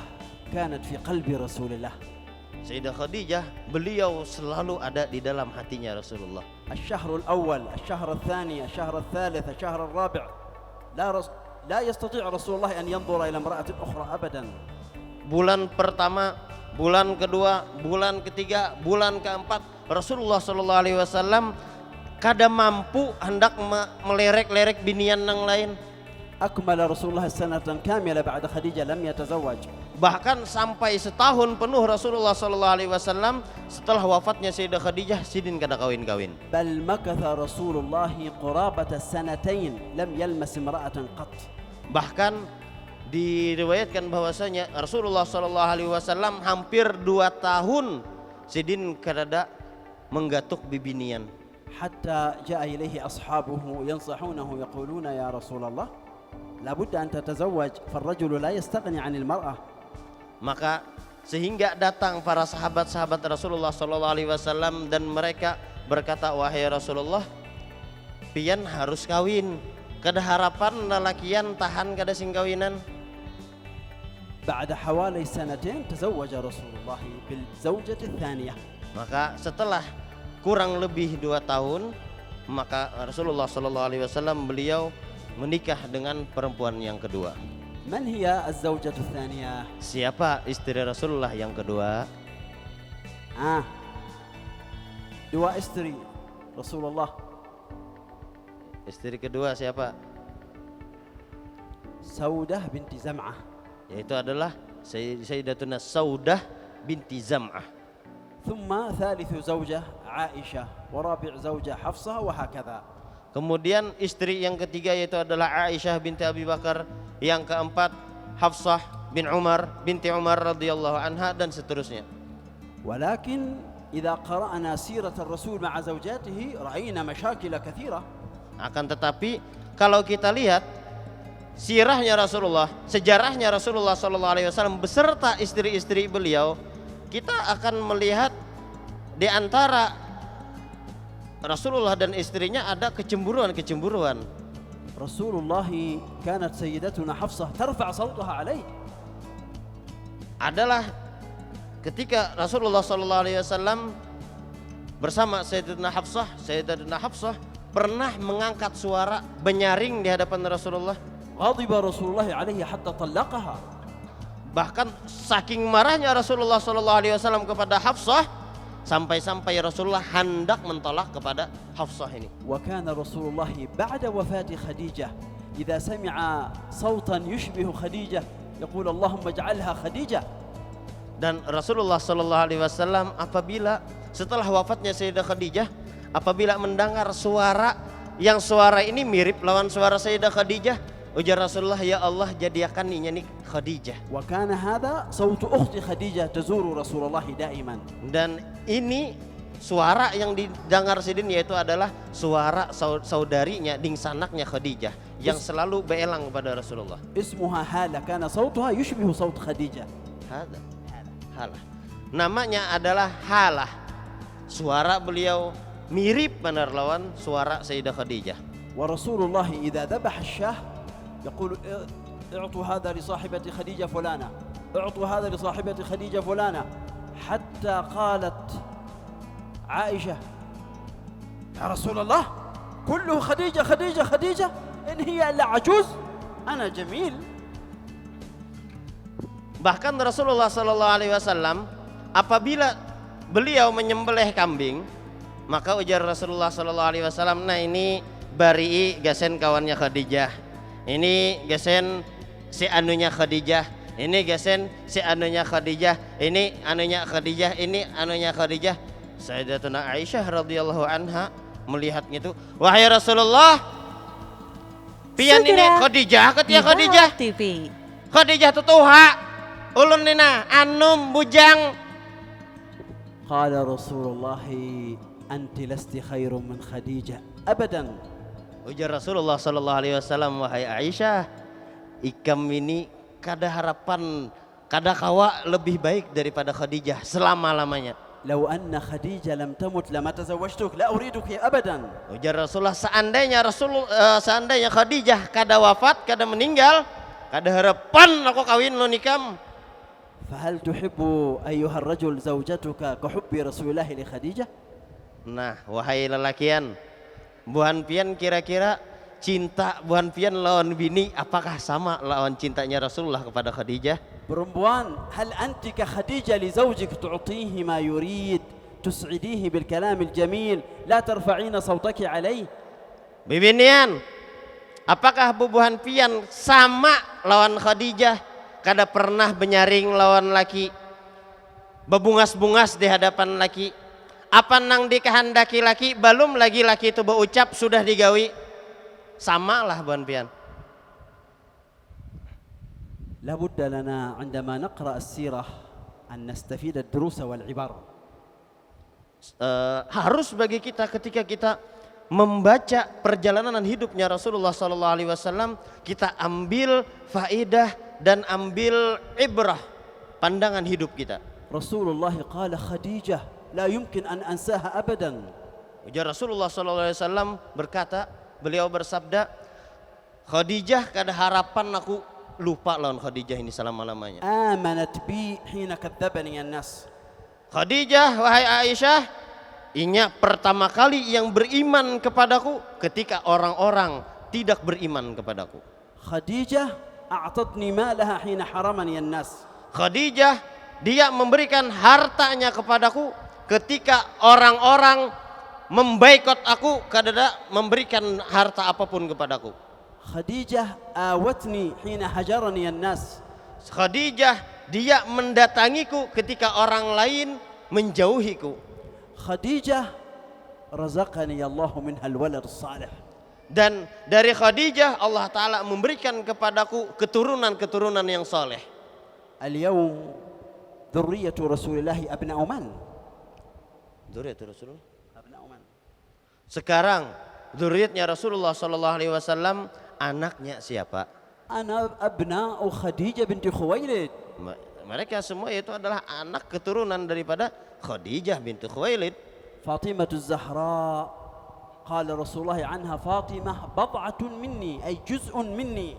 [SPEAKER 3] كانت في قلب رسول الله.
[SPEAKER 4] Sayyidah Khadijah beliau selalu ada di dalam hatinya Rasulullah.
[SPEAKER 3] الشهر الأول، الشهر الثاني، الشهر الثالث، الشهر الرابع لا يستطيع رسول الله أن ينظر إلى امرأة أخرى أبدا.
[SPEAKER 4] Bulan pertama, bulan kedua, bulan ketiga, bulan keempat Rasulullah sallallahu alaihi wasallam kada mampu hendak melerek-lerek binian yang lain.
[SPEAKER 3] أكمل رسول الله سنة كاملة بعد خديجة لم يتزوج.
[SPEAKER 4] Bahkan sampai setahun penuh Rasulullah sallallahu alaihi wasallam setelah wafatnya Sayyidah Khadijah sidin kada kawin-kawin.
[SPEAKER 3] بل مكث رسول الله قرابة سنتين لم يلمس امرأة قط.
[SPEAKER 4] Bahkan diriwayatkan bahwasanya Rasulullah sallallahu alaihi wasallam hampir 2 tahun sidin kada menggatuk bibinian.
[SPEAKER 3] حتى جاء إليه أصحابه ينصحونه يقولون يا رسول الله لابد أن تتزوج فالرجل لا يستغني عن المرأة.
[SPEAKER 4] Maka sehingga datang para sahabat-sahabat Rasulullah sallallahu alaihi wasallam dan mereka berkata, wahai Rasulullah, pian harus kawin. Kada harapan lelakian tahan kada sing kawinan.
[SPEAKER 3] بعد حوالي سنتين تزوج رسول الله بالزوجة الثانية.
[SPEAKER 4] Maka setelah kurang lebih 2 tahun maka Rasulullah sallallahu alaihi wasallam beliau menikah dengan perempuan yang kedua.
[SPEAKER 3] من هي الزوجة الثانية؟
[SPEAKER 4] Siapa istri Rasulullah yang kedua?
[SPEAKER 3] 2 istri رسول الله.
[SPEAKER 4] Istri kedua siapa?
[SPEAKER 3] سودة بنت زمعة.
[SPEAKER 4] Yaitu adalah Sayyidatuna Saudah binti Zam'ah.
[SPEAKER 3] ثم ثالث زوجة عائشة ورابع زوجة حفصة وهكذا.
[SPEAKER 4] Kemudian istri yang ketiga yaitu adalah Aisyah binti Abi Bakar, yang keempat Hafsah bin Umar binti Umar radhiyallahu anha dan seterusnya.
[SPEAKER 3] ولكن إذا قرأنا سيرة الرسول مع زوجاته رأينا مشاكل كثيرة.
[SPEAKER 4] Akan tetapi kalau kita lihat sirahnya Rasulullah, sejarahnya Rasulullah sallallahu alaihi wasallam beserta istri-istri beliau, kita akan melihat di antara Rasulullah dan istrinya ada kecemburuan.
[SPEAKER 3] رسول الله كانت سيدتنا حفصة ترفع صوتها عليه.
[SPEAKER 4] Adalah ketika Rasulullah SAW bersama Sayyidatina Hafsah pernah mengangkat suara menyaring di hadapan Rasulullah.
[SPEAKER 3] غضب رسول الله عليه حتى طلقها.
[SPEAKER 4] Bahkan saking marahnya Rasulullah SAW kepada Hafsah, sampai-sampai Rasulullah hendak mentolak kepada Hafsah ini.
[SPEAKER 3] وكان رسول الله بعد وفاة خديجة إذا سمع صوتا يشبه خديجة يقول اللهم اجعلها خديجة.
[SPEAKER 4] Dan Rasulullah SAW apabila setelah wafatnya Sayyidah Khadijah, apabila mendengar suara ini mirip lawan suara Sayyidah Khadijah, ujar Rasulullah, ya Allah jadikan ini Khadijah.
[SPEAKER 3] وكان هذا صوت أخت خديجة تزور رسول الله دائما.
[SPEAKER 4] Dan ini suara yang didengar Sidin yaitu adalah suara saudarinya, dingsanaknya Khadijah yang selalu beelang kepada Rasulullah.
[SPEAKER 3] اسمها هالة كان صوتها يشبه صوت خديجة.
[SPEAKER 4] Halah. Namanya adalah Halah. Suara beliau mirip benar lawan suara Sayyidah Khadijah.
[SPEAKER 3] ورسول الله إذا ذبح الشاه يقول اعطوا هذا لصاحبة خديجة فلانة، اعطوا هذا لصاحبة خديجة فلانة، حتى قالت عائشة يا رسول الله كله خديجة خديجة خديجة إن هي إلا عجوز أنا جميل.
[SPEAKER 4] Bahkan Rasulullah SAW apabila beliau menyembelih kambing, maka ujar Rasulullah SAW, nah ini bari gasen kawannya Khadijah, ini gasen si anunya Khadijah, ini gasen si anunya Khadijah, ini anunya Khadijah, ini anunya Khadijah. Sayyidatuna Aisyah radhiyallahu anha melihat gitu, wahai Rasulullah, pian ini Khadijah, ketia Khadijah, Khadijah tutuha ulun nina anum bujang.
[SPEAKER 3] Qala Rasulullah anti lasti khairum min Khadijah abadan.
[SPEAKER 4] Ujar Rasulullah SAW, wahai Aisyah, ikam ini kada harapan, kada kawa lebih baik daripada Khadijah selama-lamanya.
[SPEAKER 3] Lau anna Khadijah lam tamut lama tazawwajtuk la uriduki abadan.
[SPEAKER 4] Ujar Rasulullah, seandainya Khadijah kada wafat, kada meninggal, kada harapan aku kawin lo nikam.
[SPEAKER 3] فهل تحب أيها الرجل زوجتك كحب رسول الله لخديجة؟
[SPEAKER 4] Nah, wahai lelakian, buhan pian kira-kira cinta buhan pian lawan bini apakah sama lawan cintanya Rasulullah kepada Khadijah?
[SPEAKER 3] perempuan, هل أنت كخديجة لزوجك تعطيه ما يريد تسعديه بالكلام الجميل لا ترفعين صوتك عليه؟
[SPEAKER 4] Bibinian, apakah bubuhan pian sama lawan Khadijah? Kada pernah menyaring lawan laki, bebungas-bungas di hadapan laki. Apa nang dikehendaki laki, belum lagi laki itu berucap sudah digawi. Sama lah buan pian.
[SPEAKER 3] لابد لنا عندما نقرأ السيرة أن نستفيد الدروس والعبر.
[SPEAKER 4] Harus bagi kita ketika kita membaca perjalanan hidupnya Rasulullah SAW, kita ambil faidah dan ambil ibrah pandangan hidup kita.
[SPEAKER 3] Rasulullah qala Khadijah la yumkin an ansaha abadan.
[SPEAKER 4] Ujar Rasulullah SAW berkata, beliau bersabda, Khadijah kada harapan aku lupa lawan Khadijah ini selama-lamanya.
[SPEAKER 3] Amanat bi hina kadzabani an-nas.
[SPEAKER 4] Khadijah, wahai Aisyah, inya pertama kali yang beriman kepadaku ketika orang-orang tidak beriman kepadaku.
[SPEAKER 3] Khadijah a'tatni malaha hina haramani an-nas.
[SPEAKER 4] Khadijah, dia memberikan hartanya kepadaku ketika orang-orang memboikot aku, kada memberikan harta apapun kepadaku.
[SPEAKER 3] Khadijah awatni hina hajarani an-nas.
[SPEAKER 4] Khadijah, dia mendatangiku ketika orang lain menjauhiku.
[SPEAKER 3] Khadijah razaqani Allah minha al-walad as-salih.
[SPEAKER 4] Dan dari Khadijah Allah Ta'ala memberikan kepadaku keturunan-keturunan yang soleh.
[SPEAKER 3] Al-yawm dhurriyyatu Rasulillah abna'u man?
[SPEAKER 4] Dzurriyyatu Rasulullah.
[SPEAKER 3] Abna'u man.
[SPEAKER 4] Sekarang dzurriyyatnya Rasulullah SAW anaknya siapa?
[SPEAKER 3] Ana abna'u Khadijah binti Khuwailid.
[SPEAKER 4] Mereka semua itu adalah anak keturunan daripada Khadijah binti Khuwailid.
[SPEAKER 3] Fatimah Az-Zahra قال رسول الله عنها فاطمة بضعة مني أي جزء مني.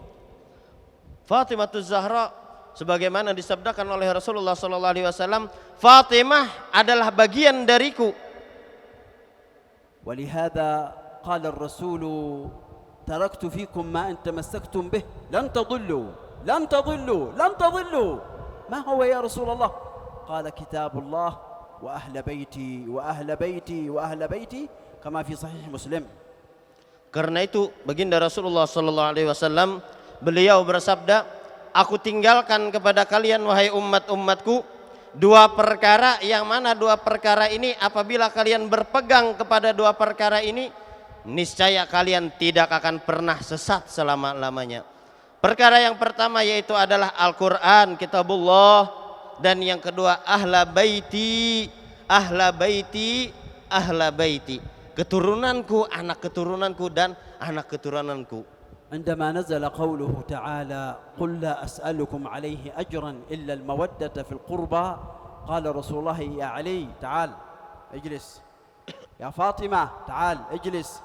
[SPEAKER 4] Fatimah Zahra sebagaimana disabdakan oleh Rasulullah sallallahu alaihi wasallam, Fatimah adalah bagian dariku.
[SPEAKER 3] ولهذا قال الرسول تركت فيكم ما إن تمسكتم به لن تضلوا لن تضلوا لن تضلوا. ما هو يا رسول الله؟ قال كتاب الله وأهل بيتي وأهل بيتي وأهل بيتي كما في صحيح مسلم.
[SPEAKER 4] Karena itu baginda Rasulullah sallallahu alaihi wasallam beliau bersabda, aku tinggalkan kepada kalian wahai umat-umatku dua perkara, yang mana dua perkara ini apabila kalian berpegang kepada dua perkara ini, niscaya kalian tidak akan pernah sesat selama-lamanya. Perkara yang pertama yaitu adalah Al-Quran, kitabullah, dan yang kedua ahla baiti, ahla baiti, ahla baiti, keturunanku, anak keturunanku dan anak keturunanku.
[SPEAKER 3] عندما نزل قوله تعالى قل لا أسألكم عليه أجرا إلا المودة في القربى قال رسول الله يا علي تعال اجلس، يا فاطمة تعال اجلس،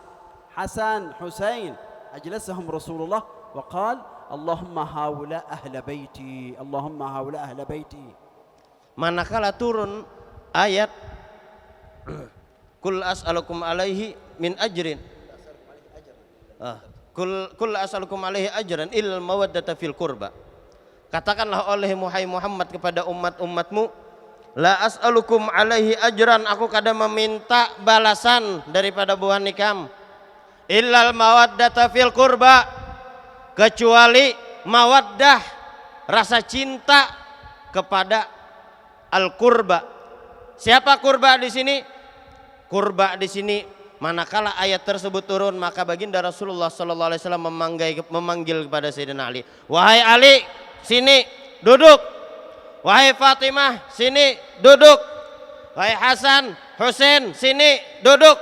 [SPEAKER 3] حسن حسين أجلسهم رسول الله وقال اللهم هؤلاء أهل بيتي اللهم هؤلاء أهل بيتي.
[SPEAKER 4] Manakala turun ayat Kul as'alukum alaihi min ajrin, Kul as'alukum alaihi ajran illal mawaddata fil qurba. Katakanlah oleh Muhammad kepada umat-umatmu, la as'alukum alaihi ajran, aku kada meminta balasan daripada buah nikam, illal mawaddata fil qurba, kecuali mawaddah, rasa cinta kepada al-qurba. Siapa kurba di sini? Kurba di sini manakala ayat tersebut turun, maka baginda Rasulullah sallallahu alaihi wasallam memanggil kepada Sayyidina Ali, wahai Ali, sini duduk. Wahai Fatimah, sini duduk. Wahai Hasan, Husain, sini duduk.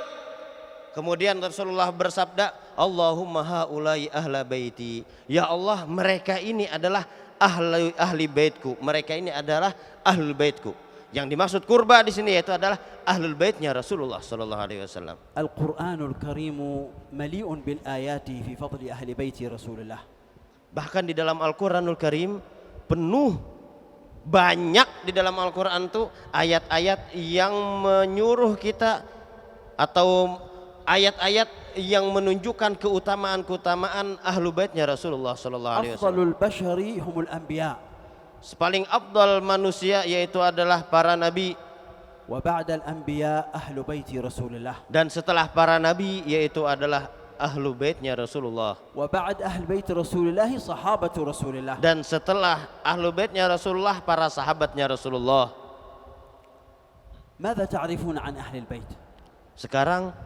[SPEAKER 4] Kemudian Rasulullah bersabda, Allahumma haulai ahla baiti. Ya Allah, mereka ini adalah ahli baitku. Mereka ini adalah ahlul baitku. Yang dimaksud kurba di sini yaitu adalah ahlul baitnya Rasulullah sallallahu alaihi wasallam.
[SPEAKER 3] Al-Qur'anul Karim mali'un bil ayati fi fadli ahli baiti Rasulullah.
[SPEAKER 4] Bahkan di dalam Al-Qur'anul Karim penuh, banyak di dalam Al-Qur'an itu ayat-ayat yang menyuruh kita atau ayat-ayat yang menunjukkan keutamaan-keutamaan ahlu baitnya Rasulullah sallallahu alaihi wasallam.
[SPEAKER 3] Afdalul bashari humul anbiya.
[SPEAKER 4] Sepaling afdal manusia yaitu adalah para nabi.
[SPEAKER 3] Wa ba'dal anbiya ahlu baiti Rasulullah.
[SPEAKER 4] Dan setelah para nabi yaitu adalah ahlu baitnya Rasulullah.
[SPEAKER 3] Wa ba'd ahli bait Rasulullah sahabatu Rasulullah.
[SPEAKER 4] Dan setelah ahlu baitnya Rasulullah para sahabatnya Rasulullah.
[SPEAKER 3] Mada ta'rifuna an ahli bait?
[SPEAKER 4] Sekarang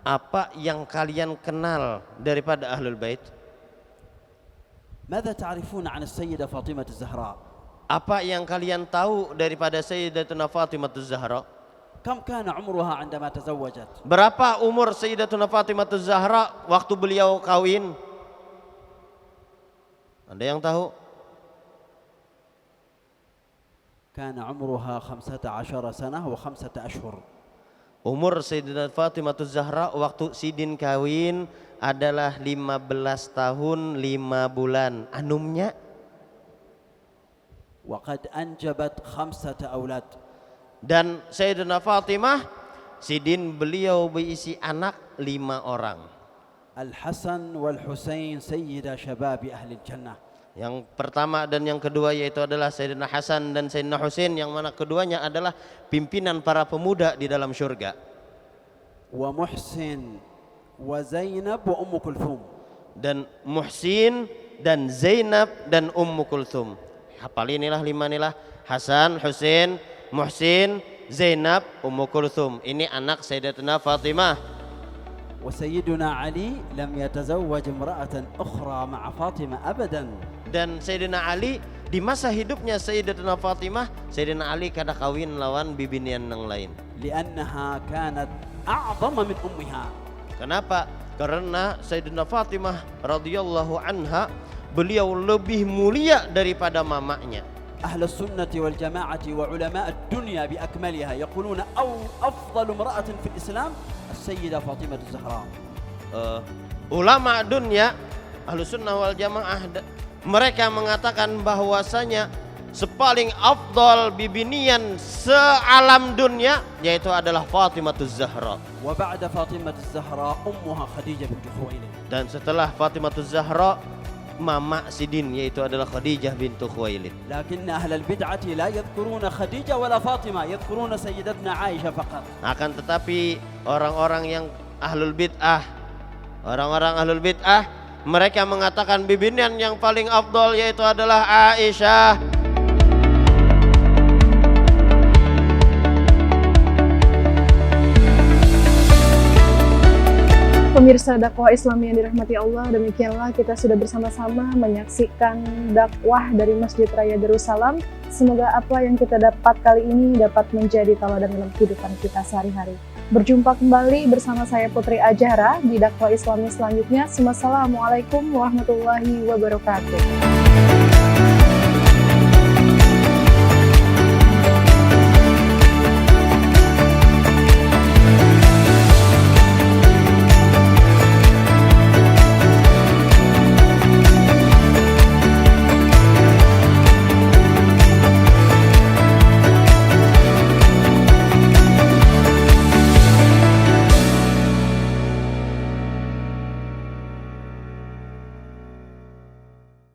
[SPEAKER 4] apa yang kalian kenal daripada ahlul bait?
[SPEAKER 3] Mada ta'rifuna an as-sayyidah Fatimah az-Zahra?
[SPEAKER 4] Apa yang kalian tahu daripada Sayyidatuna Fatimah az-Zahra?
[SPEAKER 3] Kam kana umruha 'indama tazawwajat?
[SPEAKER 4] Berapa umur Sayyidatuna Fatimah az-Zahra waktu beliau kawin? Ada yang tahu?
[SPEAKER 3] Kana umruha 15 sanah wa 5 ashhur.
[SPEAKER 4] Umur Sayyidatuna Fatimah az-Zahra waktu sidin kawin adalah 15 tahun 5 bulan. Anumnya
[SPEAKER 3] وقد أنجبت 5 أولاد.
[SPEAKER 4] Dan Sayyidatuna Fatimah sidin beliau berisi anak 5 orang.
[SPEAKER 3] Al-Hasan wal-Husain sayyida syababi ahli jannah.
[SPEAKER 4] Yang pertama dan yang kedua yaitu adalah Sayyidina Hasan dan Sayyidina Husain, yang mana keduanya adalah pimpinan para pemuda di dalam syurga.
[SPEAKER 3] Wa Muhsin wa Zainab wa Ummu Kulthum.
[SPEAKER 4] Dan Muhsin dan Zainab dan Ummu Kulthum. Hafal inilah 5 inilah, Hasan, Husain, Muhsin, Zainab, Ummu Kulthum. Ini anak Sayyidatuna Fatimah.
[SPEAKER 3] Wa Sayyiduna Ali lam yatazawwaj imra'atan ukhra ma'a Fatimah abadan.
[SPEAKER 4] Dan Sayyidina Ali di masa hidupnya Sayyidatuna Fatimah, Sayyidina Ali kada kawin lawan bibinian yang lain.
[SPEAKER 3] Li'annaha kanat a'zama min ummiha.
[SPEAKER 4] Kenapa? Karena Sayyidatuna Fatimah radhiyallahu anha beliau lebih mulia daripada mamanya.
[SPEAKER 3] أهل السنة والجماعة وعلماء الدنيا بأكملها يقولون أفضل امرأة في الإسلام السيدة فاطمة الزهراء.
[SPEAKER 4] Ulama dunia Ahlus Sunnah wal Jamaah mereka mengatakan bahwasanya sepaling afdal bibinian sealam dunia yaitu adalah Fatimah Zahra.
[SPEAKER 3] وبعد فاطمة الزهراء أمها خديجة بنت خويلد.
[SPEAKER 4] Dan setelah Fatimah Zahra mama Sidin yaitu adalah Khadijah bintu Khuwailid.
[SPEAKER 3] لكن أهل البدعة لا يذكرون خديجة ولا فاطمة يذكرون سيدتنا عائشة فقط.
[SPEAKER 4] Akan tetapi orang-orang yang ahlul bid'ah mereka mengatakan bibinan yang paling afdal yaitu adalah Aisyah.
[SPEAKER 1] Pemirsa dakwah Islam yang dirahmati Allah, demikianlah kita sudah bersama-sama menyaksikan dakwah dari Masjid Raya Darussalam. Semoga apa yang kita dapat kali ini dapat menjadi tauladan dalam kehidupan kita sehari-hari. Berjumpa kembali bersama saya Putri Azhara di dakwah Islam selanjutnya. Wassalamualaikum warahmatullahi wabarakatuh.